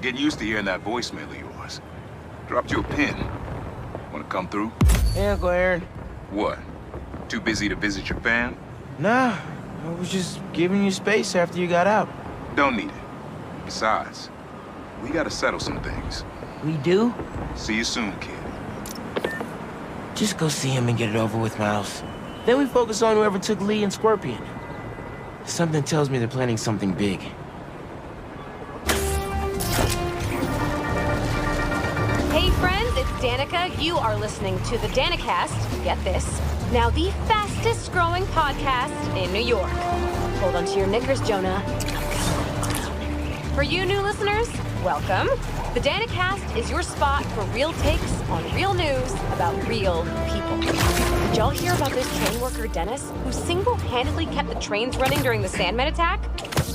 Getting used to hearing that voicemail of yours. Dropped you a pin. Wanna come through? Hey, Uncle Aaron. What? Too busy to visit your fam? Nah, I was just giving you space after you got out. Don't need it. Besides, we gotta settle some things. We do? See you soon, kid. Just go see him and get it over with, Miles. Then we focus on whoever took Lee and Scorpion. Something tells me they're planning something big. Hey friends, it's Danica. You are listening to the Danicast. Get this. Now the fastest growing podcast in New York. Hold on to your knickers, Jonah. For you new listeners, welcome. The Danicast is your spot for real takes on real news about real people. Did y'all hear about this train worker, Dennis, who single-handedly kept the trains running during the Sandman attack?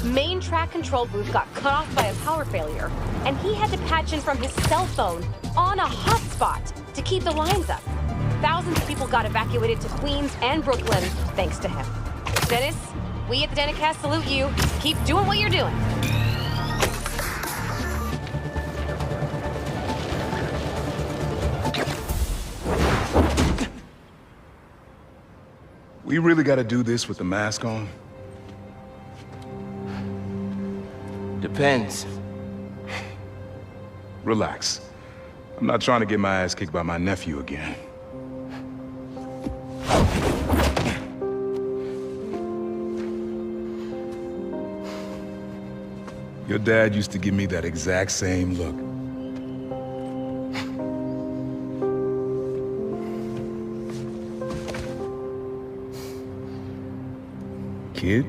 Main track control booth got cut off by a power failure, and he had to patch in from his cell phone on a hotspot to keep the lines up. Thousands of people got evacuated to Queens and Brooklyn thanks to him. Dennis, we at the Danicast salute you. Keep doing what you're doing. We really gotta do this with the mask on? Depends. Relax. I'm not trying to get my ass kicked by my nephew again. Your dad used to give me that exact same look. Kid?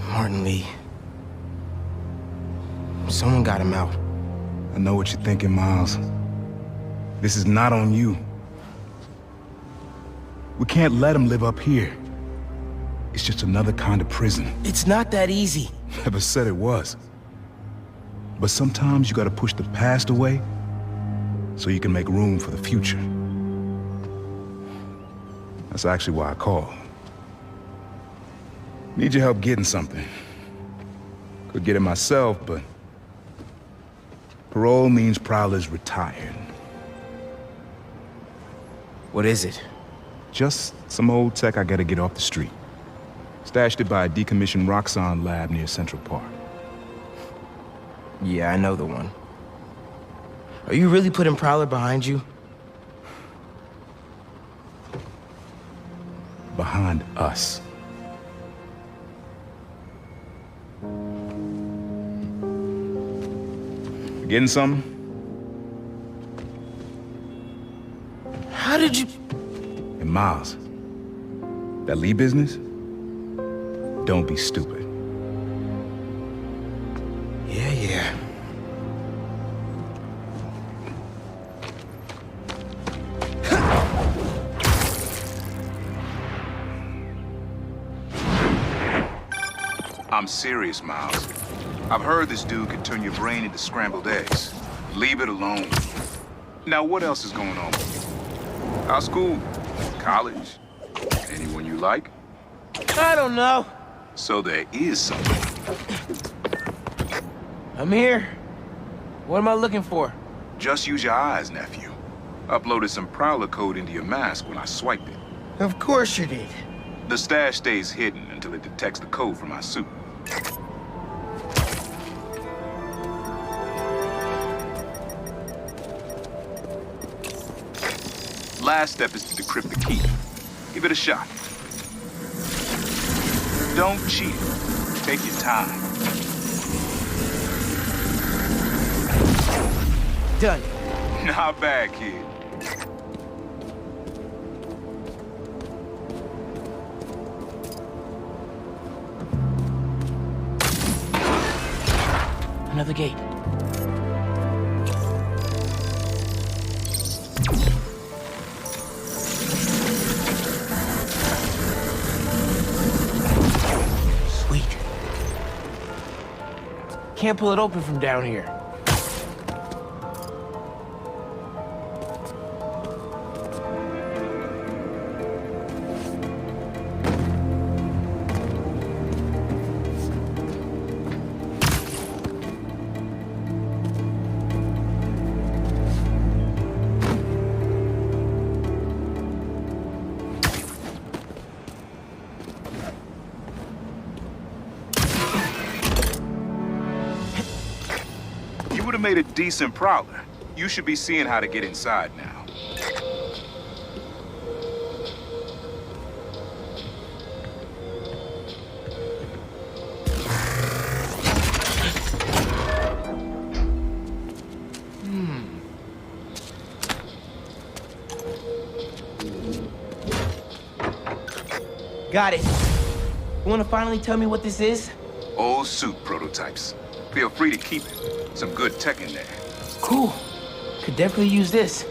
Martin Lee. Someone got him out. I know what you're thinking, Miles. This is not on you. We can't let him live up here. It's just another kind of prison. It's not that easy. Never said it was. But sometimes you gotta push the past away so you can make room for the future. That's actually why I called. Need your help getting something. Could get it myself, but parole means Prowler's retired. What is it? Just some old tech I gotta get off the street. Stashed it by a decommissioned Roxxon lab near Central Park. Yeah, I know the one. Are you really putting Prowler behind you? Behind us. Getting something? How did you... And Miles, that Lee business? Don't be stupid. Yeah. I'm serious, Miles. I've heard this dude could turn your brain into scrambled eggs. Leave it alone. Now, what else is going on with you? How's school? College? Anyone you like? I don't know. So there is something. I'm here. What am I looking for? Just use your eyes, nephew. Uploaded some Prowler code into your mask when I swiped it. Of course you did. The stash stays hidden until it detects the code from my suit. Last step is to decrypt the key. Give it a shot. Don't cheat. Take your time. Done. Not bad, kid. Another gate. Sweet. Can't pull it open from down here. You would have made a decent prowler. You should be seeing how to get inside now. Got it. You wanna finally tell me what this is? Old suit prototypes. Feel free to keep it. Some good tech in there. Cool. Could definitely use this.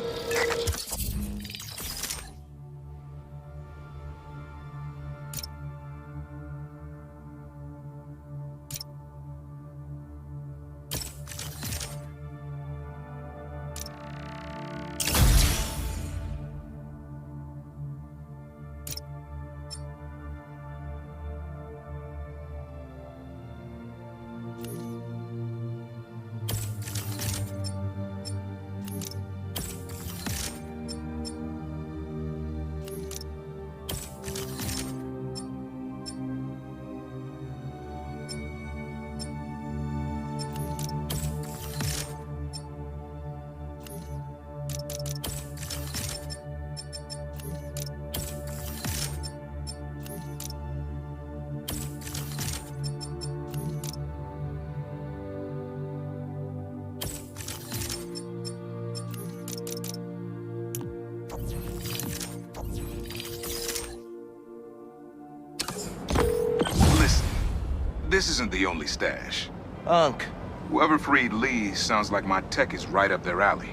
This isn't the only stash. Unc. Whoever freed Lee sounds like my tech is right up their alley.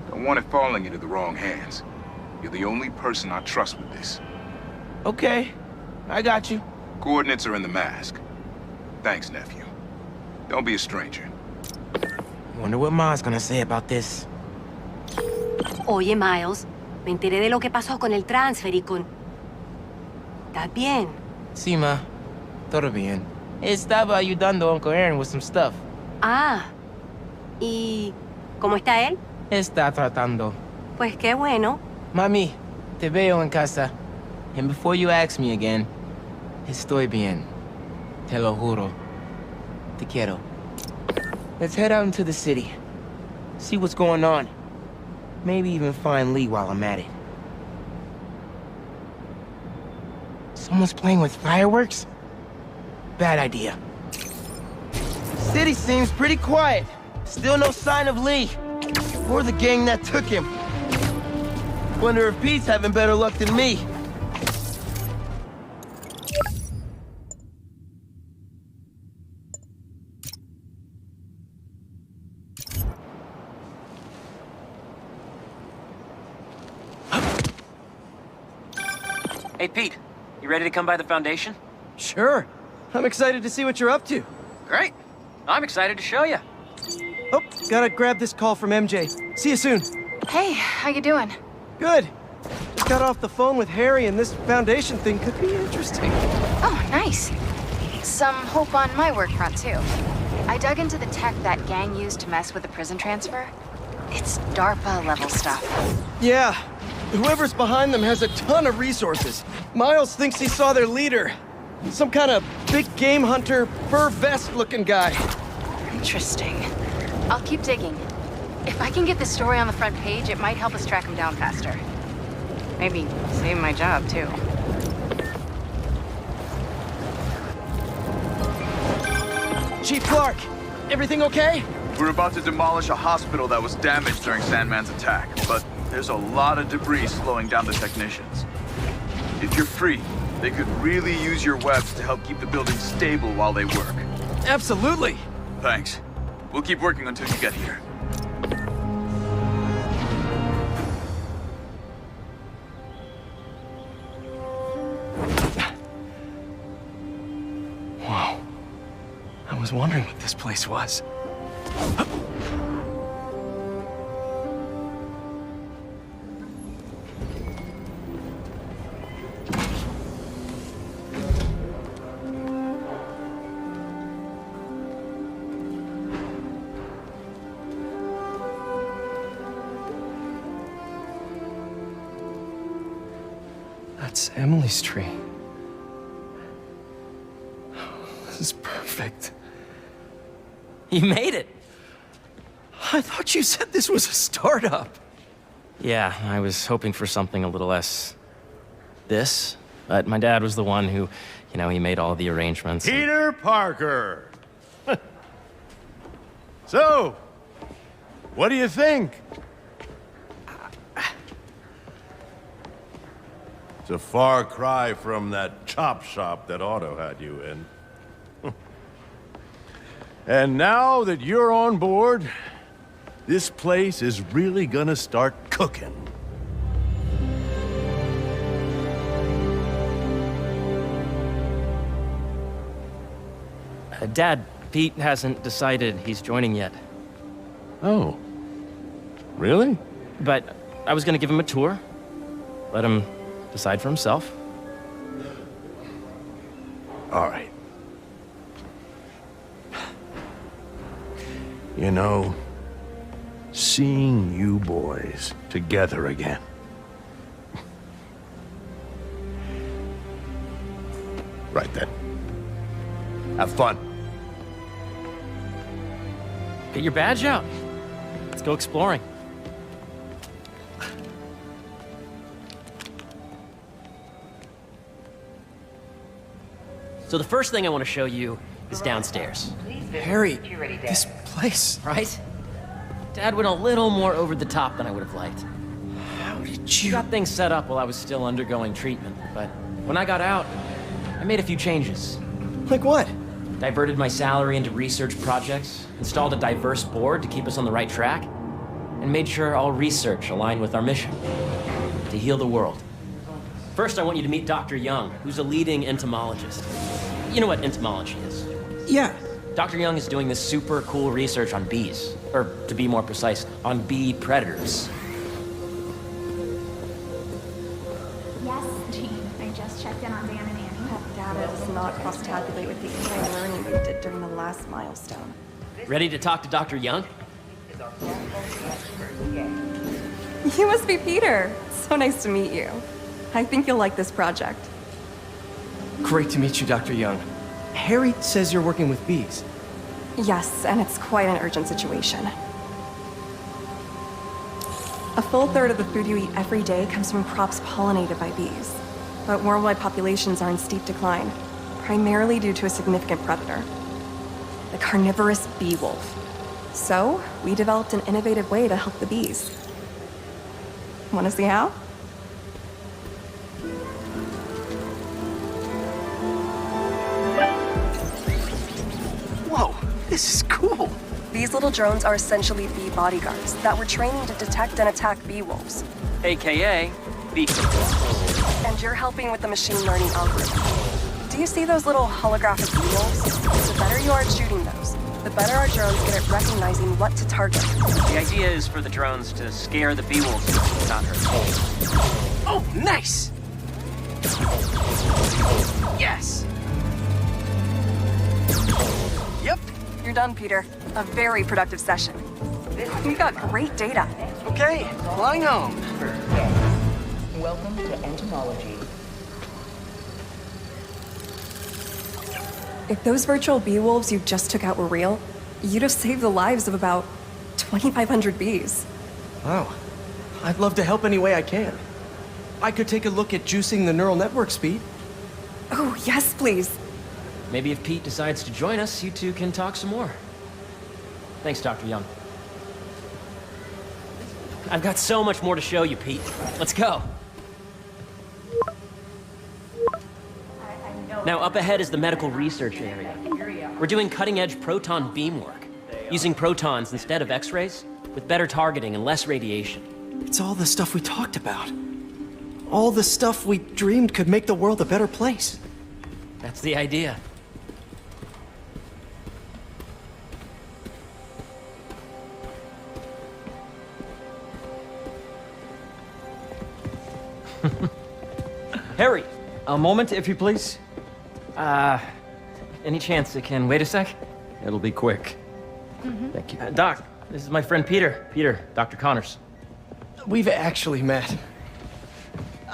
Don't want it falling into the wrong hands. You're the only person I trust with this. Okay. I got you. Coordinates are in the mask. Thanks, nephew. Don't be a stranger. Wonder what Ma's gonna say about this. Oye, Miles, me enteré de lo que pasó con el transfer y con... ¿Estás bien? Sí, Ma. Todo bien. Estaba ayudando a Uncle Aaron with some stuff. Ah. ¿Y cómo está él? Está tratando. Pues qué bueno. Mami, te veo en casa. And before you ask me again, estoy bien. Te lo juro. Te quiero. Let's head out into the city. See what's going on. Maybe even find Lee while I'm at it. Someone's playing with fireworks? Bad idea. City seems pretty quiet. Still no sign of Lee. Or the gang that took him. Wonder if Pete's having better luck than me. Hey, Pete. You ready to come by the Foundation? Sure. I'm excited to see what you're up to. Great. I'm excited to show you. Oh, gotta grab this call from MJ. See you soon. Hey, how you doing? Good. Just got off the phone with Harry, and this Foundation thing could be interesting. Oh, nice. Some hope on my work front, too. I dug into the tech that gang used to mess with the prison transfer. It's DARPA-level stuff. Yeah. Whoever's behind them has a ton of resources. Miles thinks he saw their leader. Some kind of big game hunter, fur vest-looking guy. Interesting. I'll keep digging. If I can get this story on the front page, it might help us track him down faster. Maybe save my job, too. Chief Clark, everything okay? We're about to demolish a hospital that was damaged during Sandman's attack, but there's a lot of debris slowing down the technicians. If you're free, they could really use your webs to help keep the building stable while they work. Absolutely. Thanks. We'll keep working until you get here. Wow. I was wondering what this place was. That's Emily's tree. This is perfect. You made it. I thought you said this was a startup. Yeah, I was hoping for something a little less... this. But my dad was the one who, he made all the arrangements. Peter Parker! So, what do you think? It's a far cry from that chop shop that Otto had you in. And now that you're on board, this place is really gonna start cooking. Dad, Pete hasn't decided he's joining yet. Oh. Really? But I was gonna give him a tour. Let him decide for himself. All right. You know, seeing you boys together again. Right then. Have fun. Get your badge out. Let's go exploring. So the first thing I want to show you is downstairs. Harry, this place... Right? Dad went a little more over the top than I would have liked. How did He you... got things set up while I was still undergoing treatment, but when I got out, I made a few changes. Like what? Diverted my salary into research projects, installed a diverse board to keep us on the right track, and made sure all research aligned with our mission, to heal the world. First, I want you to meet Dr. Young, who's a leading entomologist. You know what entomology is? Yeah. Dr. Young is doing this super cool research on bees, or to be more precise, on bee predators. Yes, Jean. I just checked in on Dan and Annie. That data does not cross-tabulate with the AI learning we did during the last milestone. Ready to talk to Dr. Young? You must be Peter. So nice to meet you. I think you'll like this project. Great to meet you, Dr. Young. Harry says you're working with bees. Yes, and it's quite an urgent situation. A full third of the food you eat every day comes from crops pollinated by bees. But worldwide populations are in steep decline, primarily due to a significant predator, the carnivorous bee wolf. So, we developed an innovative way to help the bees. Want to see how? Whoa, this is cool. These little drones are essentially bee bodyguards that were training to detect and attack bee wolves. AKA, bee. And you're helping with the machine learning algorithm. Do you see those little holographic bee wolves? The better you are at shooting those, the better our drones get at recognizing what to target. The idea is for the drones to scare the bee wolves, not hurt. Oh, nice! Yes! Yep. You're done, Peter. A very productive session. We got great data. Okay, flying home. Welcome to entomology. If those virtual bee wolves you just took out were real, you'd have saved the lives of about 2,500 bees. Wow. I'd love to help any way I can. I could take a look at juicing the neural network speed. Oh, yes, please. Maybe if Pete decides to join us, you two can talk some more. Thanks, Dr. Young. I've got so much more to show you, Pete. Let's go. Now, up ahead is the medical research area. We're doing cutting-edge proton beam work, using protons instead of X-rays, with better targeting and less radiation. It's all the stuff we talked about. All the stuff we dreamed could make the world a better place. That's the idea. Harry! A moment, if you please. Any chance it can wait a sec? It'll be quick. Thank you. Doc, this is my friend Peter. Peter, Dr. Connors. We've actually met.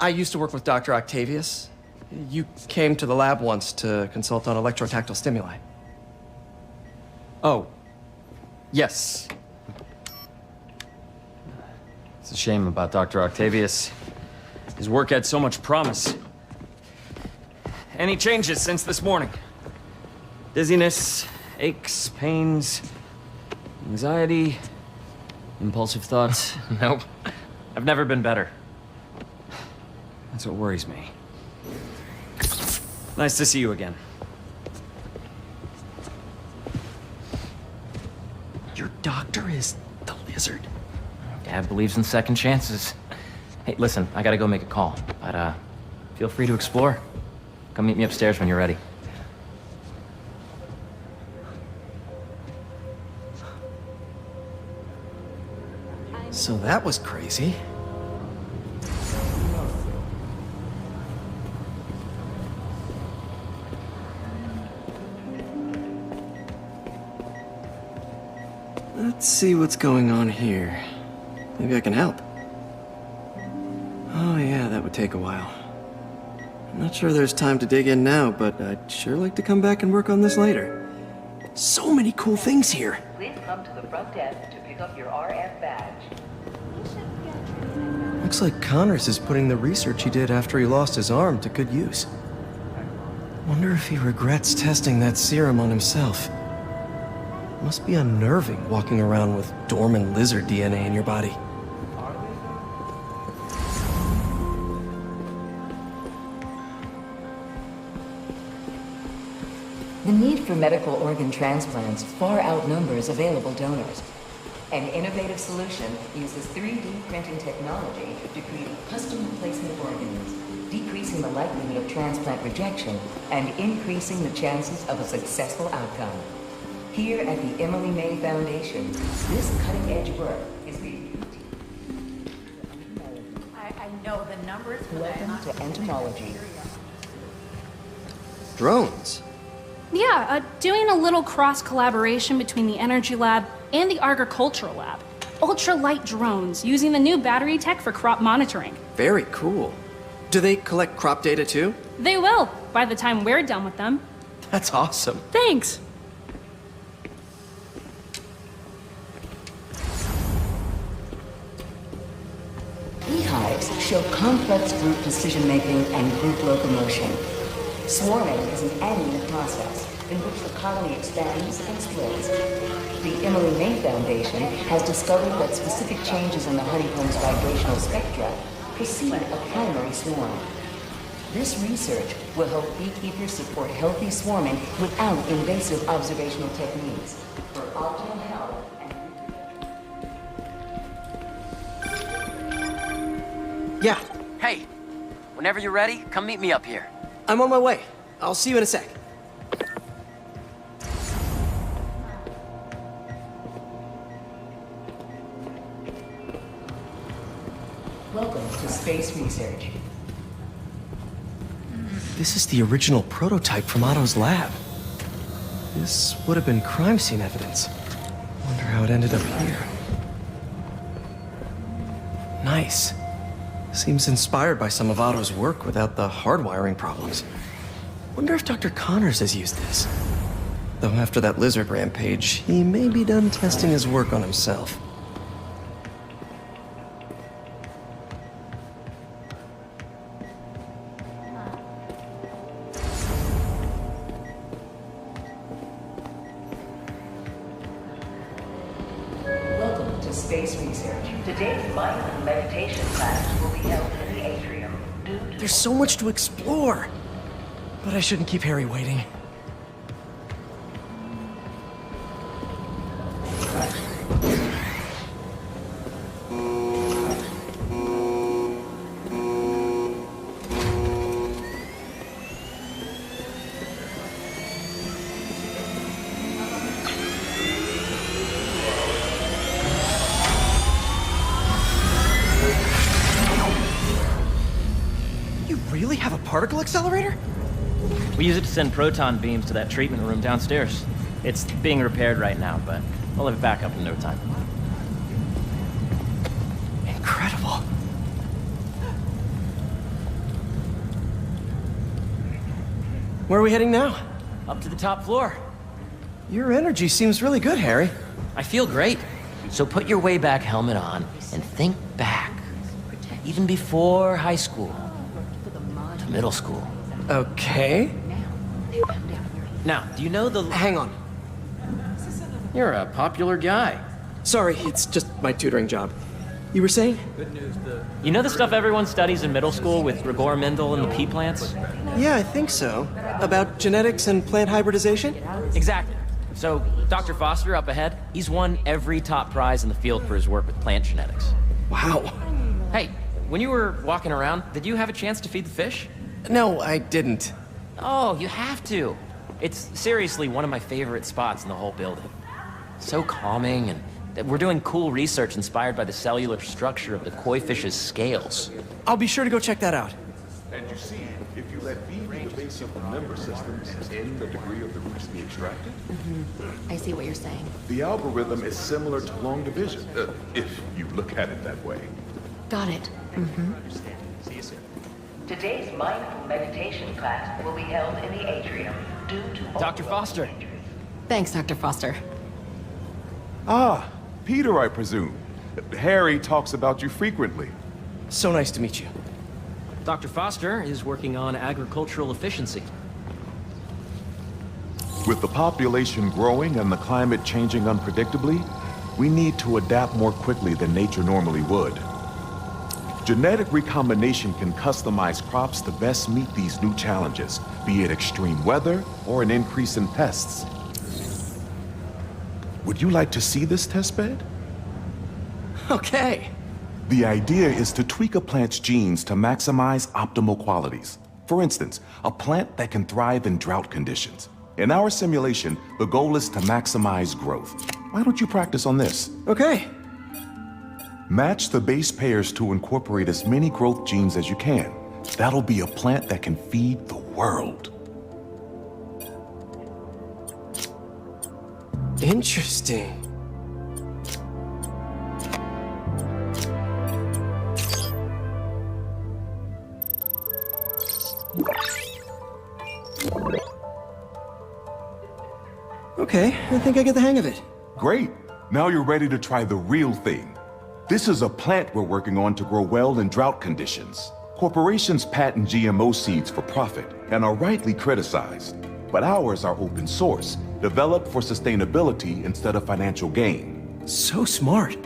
I used to work with Dr. Octavius. You came to the lab once to consult on electrotactile stimuli. Oh. Yes. shame about Dr. Octavius. His work had so much promise. Any changes since this morning? Dizziness, aches, pains, anxiety, impulsive thoughts? Nope. I've never been better. That's what worries me. Nice to see you again. Your doctor is the lizard. Dad believes in second chances. Hey, listen, I gotta go make a call, but feel free to explore. Come meet me upstairs when you're ready. So that was crazy. Let's see what's going on here. Maybe I can help. Oh yeah, that would take a while. I'm not sure there's time to dig in now, but I'd sure like to come back and work on this later. So many cool things here. Please come to the front desk to pick up your RF badge. Looks like Connors is putting the research he did after he lost his arm to good use. Wonder if he regrets testing that serum on himself. Must be unnerving walking around with dormant lizard DNA in your body. The need for medical organ transplants far outnumbers available donors. An innovative solution uses 3D printing technology to create custom replacement organs, decreasing the likelihood of transplant rejection and increasing the chances of a successful outcome. Here at the Emily May Foundation, this cutting-edge work is being... I know the numbers. Welcome to entomology. Drones? Yeah, doing a little cross-collaboration between the Energy Lab and the Agricultural Lab. Ultra-light drones using the new battery tech for crop monitoring. Very cool. Do they collect crop data too? They will, by the time we're done with them. That's awesome. Thanks. Beehives show complex group decision-making and group locomotion. Swarming is an annual process in which the colony expands and splits. The Emily May Foundation has discovered that specific changes in the honeycomb's vibrational spectra precede a primary swarm. This research will help beekeepers support healthy swarming without invasive observational techniques for optimal health and... Yeah, Hey, whenever you're ready, come meet me up here. I'm on my way. I'll see you in a sec. Welcome to Space Research. This is the original prototype from Otto's lab. This would have been crime scene evidence. Wonder how it ended up here. Nice. Seems inspired by some of Otto's work without the hardwiring problems. Wonder if Dr. Connors has used this. Though after that lizard rampage, he may be done testing his work on himself. Welcome to Space Research. Today's mindful meditation class will be held in the atrium. There's so much to explore. But I shouldn't keep Harry waiting. You really have a particle accelerator? We use it to send proton beams to that treatment room downstairs. It's being repaired right now, but we'll have it back up in no time. Incredible. Where are we heading now? Up to the top floor. Your energy seems really good, Harry. I feel great. So put your way back helmet on and think back. Even before high school. To middle school. Okay. Now, do you know the... Hang on. You're a popular guy. Sorry, it's just my tutoring job. You were saying? You know the stuff everyone studies in middle school with Gregor Mendel and the pea plants? Yeah, I think so. About genetics and plant hybridization? Exactly. So, Dr. Foster up ahead, he's won every top prize in the field for his work with plant genetics. Wow. Hey, when you were walking around, did you have a chance to feed the fish? No, I didn't. Oh, you have to. It's seriously one of my favorite spots in the whole building. So calming, and we're doing cool research inspired by the cellular structure of the koi fish's scales. I'll be sure to go check that out. And you see, if you let B be the base of the member systems and the degree of the roots be extracted, I see what you're saying. the algorithm is similar to long division, if you look at it that way. Got it. Today's mindful meditation class will be held in the atrium due to... Dr. Foster. Thanks, Dr. Foster. Ah, Peter, I presume. Harry talks about you frequently. So nice to meet you. Dr. Foster is working on agricultural efficiency. With the population growing and the climate changing unpredictably, we need to adapt more quickly than nature normally would. Genetic recombination can customize crops to best meet these new challenges, be it extreme weather or an increase in pests. Would you like to see this testbed? Okay. The idea is to tweak a plant's genes to maximize optimal qualities. For instance, a plant that can thrive in drought conditions. In our simulation, the goal is to maximize growth. Why don't you practice on this? Okay. Match the base pairs to incorporate as many growth genes as you can. That'll be a plant that can feed the world. Interesting. Okay, I think I get the hang of it. Great. Now you're ready to try the real thing. This is a plant we're working on to grow well in drought conditions. Corporations patent GMO seeds for profit and are rightly criticized. But ours are open source, developed for sustainability instead of financial gain. So smart.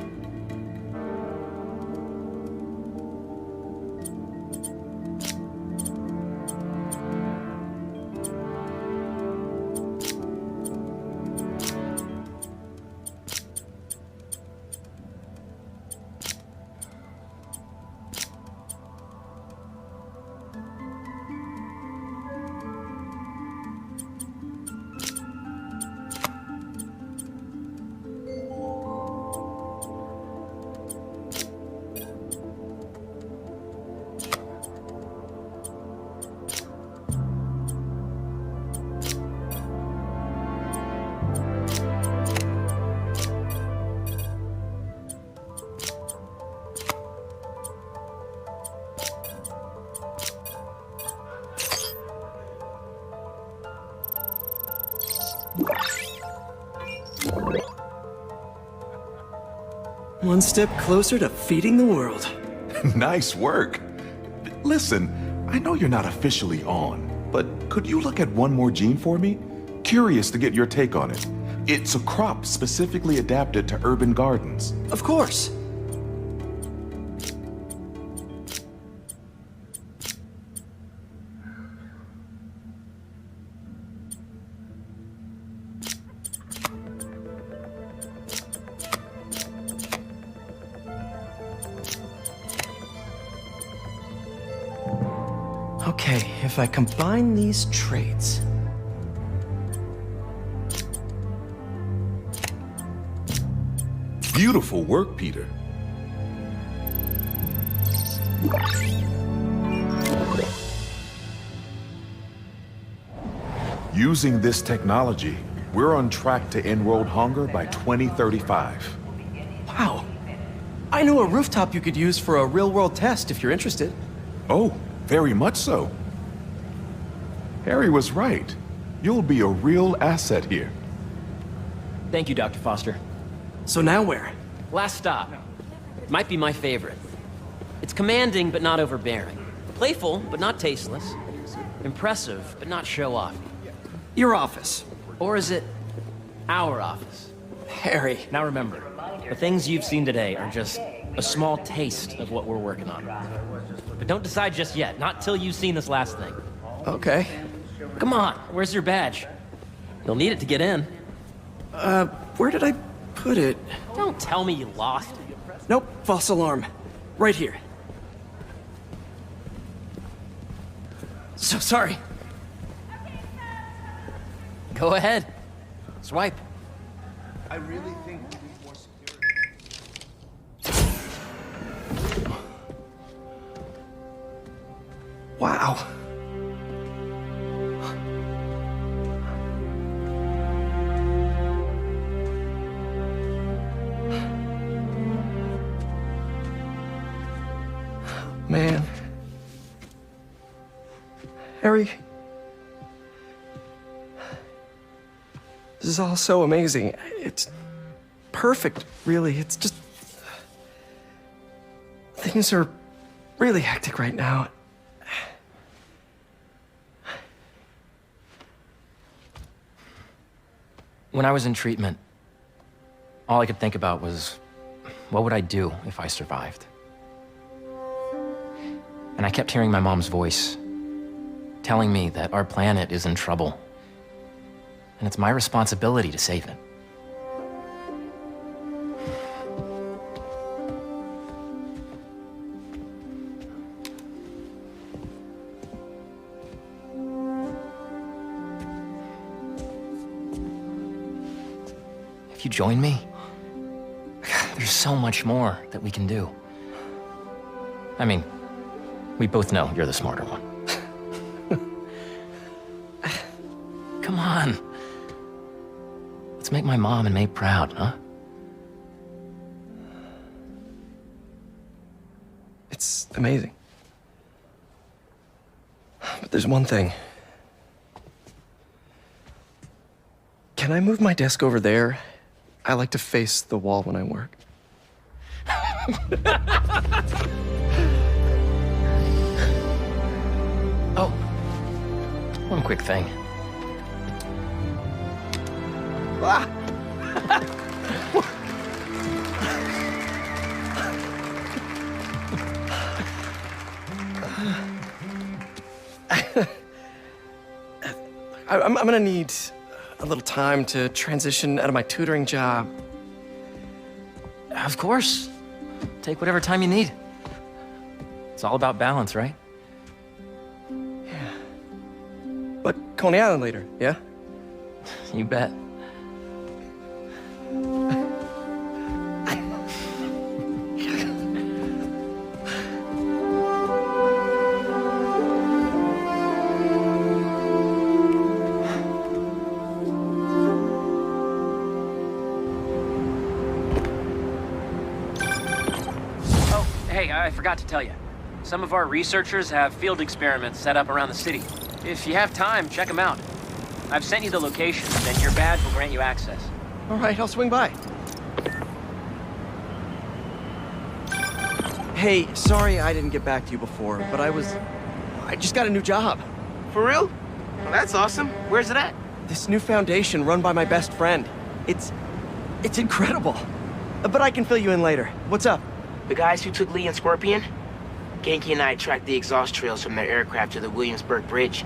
One step closer to feeding the world. Nice work. Listen, I know you're not officially on, but could you look at one more gene for me? Curious to get your take on it. It's a crop specifically adapted to urban gardens. Of course. Okay, if I combine these traits... Beautiful work, Peter. Using this technology, we're on track to end world hunger by 2035. Wow. I know a rooftop you could use for a real-world test if you're interested. Oh, very much so. Harry was right. You'll be a real asset here. Thank you, Dr. Foster. So now where? Last stop. Might be my favorite. It's It's commanding, but not overbearing. Playful, but not tasteless. Impressive, but not show-off. Your office. Or is it our office? Harry. Now remember, the things you've seen today are just a small taste of what we're working on. But don't decide just yet, not till you've seen this last thing. Okay. Come on, where's your badge? You'll need it to get in. Where did I put it? Don't tell me you lost it. Nope, false alarm. Right here. So sorry. Go ahead. Swipe. I really think we need more security. Wow. Man. Harry. This is all so amazing. It's perfect, really. It's just... Things are really hectic right now. When I was in treatment, all I could think about was, what would I do if I survived? And I kept hearing my mom's voice, telling me that our planet is in trouble, and it's my responsibility to save it. If you join me, there's so much more that we can do. I mean, we both know you're the smarter one. Come on. Let's make my mom and May proud, huh? It's amazing. But there's one thing. Can I move my desk over there? I like to face the wall when I work. Oh, one quick thing. Ah! I'm gonna need a little time to transition out of my tutoring job. Of course. Take whatever time you need. It's all about balance, right? Yeah. But Coney Island later, yeah? You bet. Hey, I forgot to tell you. Some of our researchers have field experiments set up around the city. If you have time, check them out. I've sent you the locations, and your badge will grant you access. All right, I'll swing by. Hey, sorry I didn't get back to you before, but I just got a new job. For real? Well, that's awesome. Where's it at? This new foundation run by my best friend. It's incredible. But I can fill you in later. What's up? The guys who took Lee and Scorpion? Genki and I tracked the exhaust trails from their aircraft to the Williamsburg Bridge.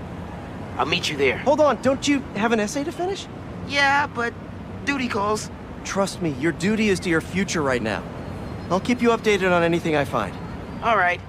I'll meet you there. Hold on, don't you have an essay to finish? Yeah, but duty calls. Trust me, your duty is to your future right now. I'll keep you updated on anything I find. All right.